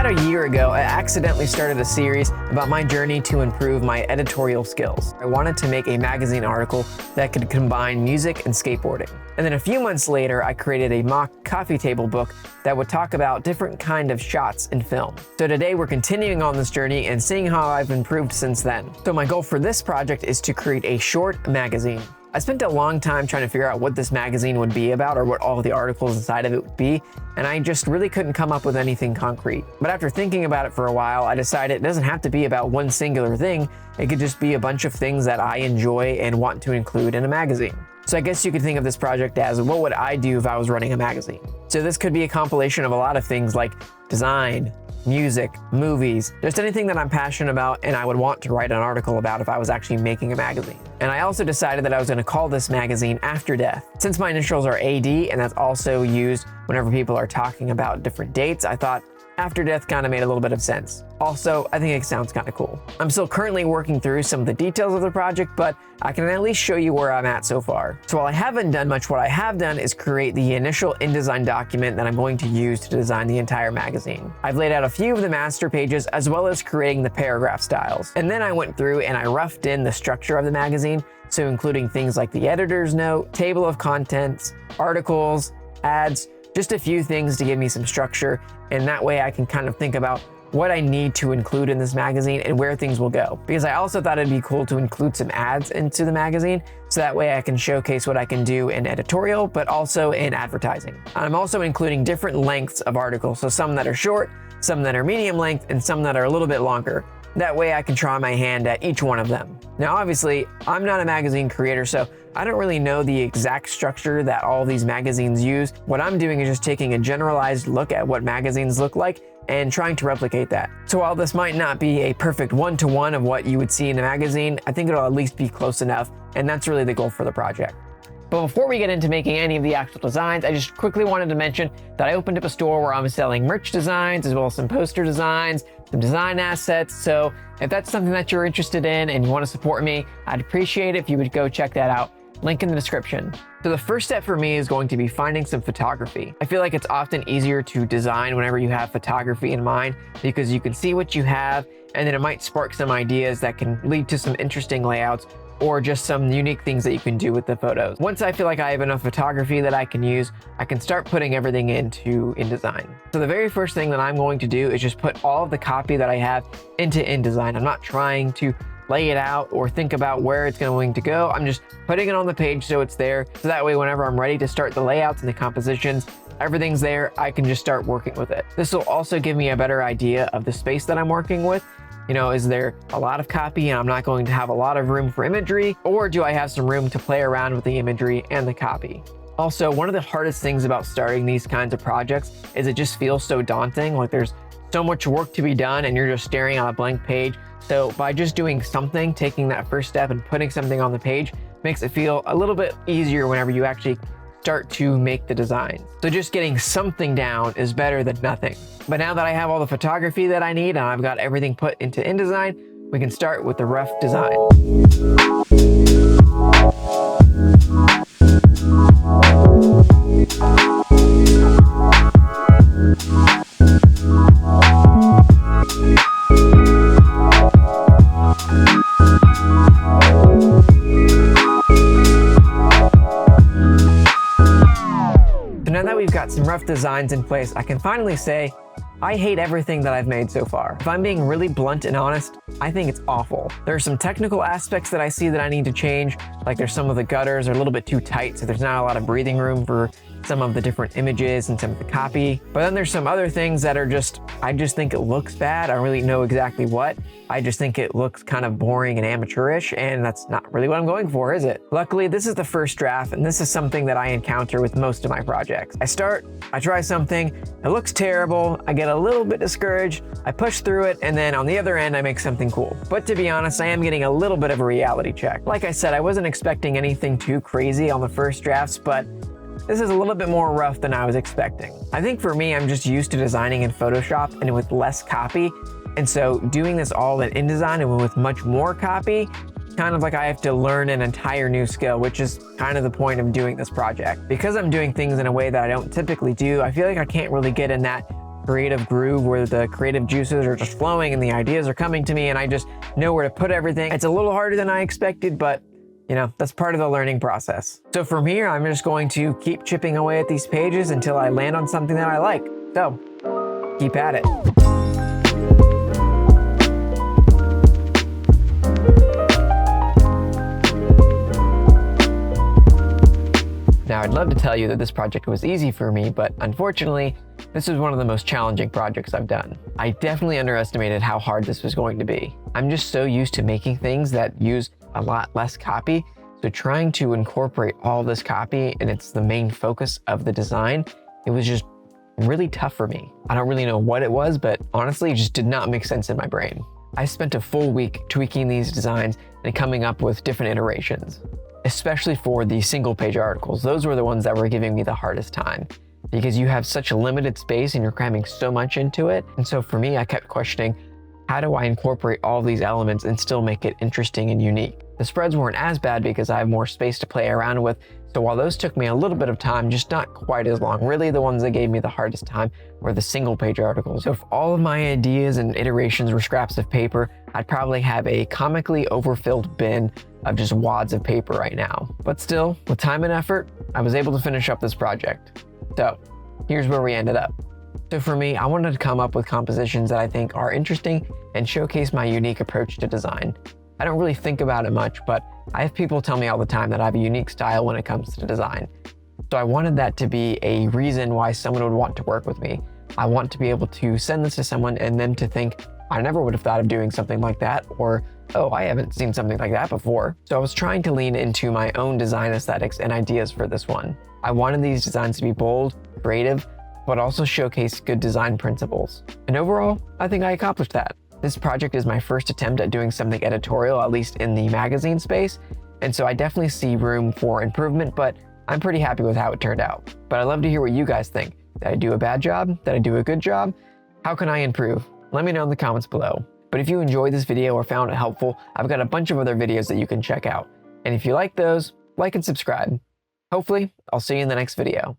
About a year ago, I accidentally started a series about my journey to improve my editorial skills. I wanted to make a magazine article that could combine music and skateboarding. And then a few months later, I created a mock coffee table book that would talk about different kind of shots in film. So today we're continuing on this journey and seeing how I've improved since then. So my goal for this project is to create a short magazine. I spent a long time trying to figure out what this magazine would be about or what all of the articles inside of it would be, and I just really couldn't come up with anything concrete. But after thinking about it for a while, I decided it doesn't have to be about one singular thing. It could just be a bunch of things that I enjoy and want to include in a magazine. So I guess you could think of this project as, what would I do if I was running a magazine? So this could be a compilation of a lot of things like design, music, movies, just anything that I'm passionate about and I would want to write an article about if I was actually making a magazine. And I also decided that I was going to call this magazine After Death. Since my initials are AD and that's also used whenever people are talking about different dates, I thought After Death kind of made a little bit of sense. Also, I think it sounds kind of cool. I'm still currently working through some of the details of the project, but I can at least show you where I'm at so far. So while I haven't done much, what I have done is create the initial InDesign document that I'm going to use to design the entire magazine. I've laid out a few of the master pages as well as creating the paragraph styles. And then I went through and I roughed in the structure of the magazine, so including things like the editor's note, table of contents, articles, ads, just a few things to give me some structure, and that way I can kind of think about what I need to include in this magazine and where things will go. Because I also thought it'd be cool to include some ads into the magazine, so that way I can showcase what I can do in editorial, but also in advertising. I'm also including different lengths of articles, so some that are short, some that are medium length, and some that are a little bit longer. That way I can try my hand at each one of them. Now, obviously, I'm not a magazine creator, so I don't really know the exact structure that all these magazines use. What I'm doing is just taking a generalized look at what magazines look like and trying to replicate that. So while this might not be a perfect one-to-one of what you would see in a magazine, I think it'll at least be close enough, and that's really the goal for the project. But before we get into making any of the actual designs, I just quickly wanted to mention that I opened up a store where I'm selling merch designs as well as some poster designs, some design assets. So if that's something that you're interested in and you want to support me, I'd appreciate it if you would go check that out. Link in the description. So the first step for me is going to be finding some photography. I feel like it's often easier to design whenever you have photography in mind because you can see what you have and then it might spark some ideas that can lead to some interesting layouts or just some unique things that you can do with the photos. Once I feel like I have enough photography that I can use, I can start putting everything into InDesign. So the very first thing that I'm going to do is just put all of the copy that I have into InDesign. I'm not trying to lay it out or think about where it's going to go. I'm just putting it on the page so it's there. So that way, whenever I'm ready to start the layouts and the compositions, everything's there. I can just start working with it. This will also give me a better idea of the space that I'm working with. You know, is there a lot of copy and I'm not going to have a lot of room for imagery, or do I have some room to play around with the imagery and the copy? Also, one of the hardest things about starting these kinds of projects is it just feels so daunting. Like there's so much work to be done and you're just staring at a blank page. So by just doing something, taking that first step and putting something on the page makes it feel a little bit easier whenever you actually start to make the design. So just getting something down is better than nothing. But now that I have all the photography that I need and I've got everything put into InDesign, we can start with the rough design. Now that we've got some rough designs in place, I can finally say, I hate everything that I've made so far. If I'm being really blunt and honest, I think it's awful. There are some technical aspects that I see that I need to change, like there's some of the gutters are a little bit too tight, so there's not a lot of breathing room for some of the different images and some of the copy. But then there's some other things that are just, I just think it looks bad. I don't really know exactly what. I just think it looks kind of boring and amateurish, and that's not really what I'm going for, is it? Luckily, this is the first draft, and this is something that I encounter with most of my projects. I try something, it looks terrible, I get a little bit discouraged, I push through it, and then on the other end, I make something cool. But to be honest, I am getting a little bit of a reality check. Like I said, I wasn't expecting anything too crazy on the first drafts, but this is a little bit more rough than I was expecting. I think for me, I'm just used to designing in Photoshop and with less copy. And so doing this all in InDesign and with much more copy, kind of like I have to learn an entire new skill, which is kind of the point of doing this project. Because I'm doing things in a way that I don't typically do, I feel like I can't really get in that creative groove where the creative juices are just flowing and the ideas are coming to me and I just know where to put everything. It's a little harder than I expected, but that's part of the learning process. So from here, I'm just going to keep chipping away at these pages until I land on something that I like. So keep at it. Now, I'd love to tell you that this project was easy for me, but unfortunately, this was one of the most challenging projects I've done. I definitely underestimated how hard this was going to be. I'm just so used to making things that use a lot less copy, so trying to incorporate all this copy and it's the main focus of the design, it was just really tough for me. I don't really know what it was, but honestly, it just did not make sense in my brain. I spent a full week tweaking these designs and coming up with different iterations. Especially for the single page articles. Those were the ones that were giving me the hardest time because you have such a limited space and you're cramming so much into it. And so for me, I kept questioning, how do I incorporate all these elements and still make it interesting and unique? The spreads weren't as bad because I have more space to play around with. So while those took me a little bit of time, just not quite as long. Really, the ones that gave me the hardest time were the single page articles. So if all of my ideas and iterations were scraps of paper, I'd probably have a comically overfilled bin of just wads of paper right now. But still, with time and effort, I was able to finish up this project. So here's where we ended up. So for me, I wanted to come up with compositions that I think are interesting and showcase my unique approach to design. I don't really think about it much, but I have people tell me all the time that I have a unique style when it comes to design. So I wanted that to be a reason why someone would want to work with me. I want to be able to send this to someone and them to think, I never would have thought of doing something like that, or, oh, I haven't seen something like that before. So I was trying to lean into my own design aesthetics and ideas for this one. I wanted these designs to be bold, creative, but also showcase good design principles. And overall, I think I accomplished that. This project is my first attempt at doing something editorial, at least in the magazine space. And so I definitely see room for improvement, but I'm pretty happy with how it turned out. But I'd love to hear what you guys think. Did I do a bad job? Did I do a good job? How can I improve? Let me know in the comments below. But if you enjoyed this video or found it helpful, I've got a bunch of other videos that you can check out. And if you like those, like and subscribe. Hopefully, I'll see you in the next video.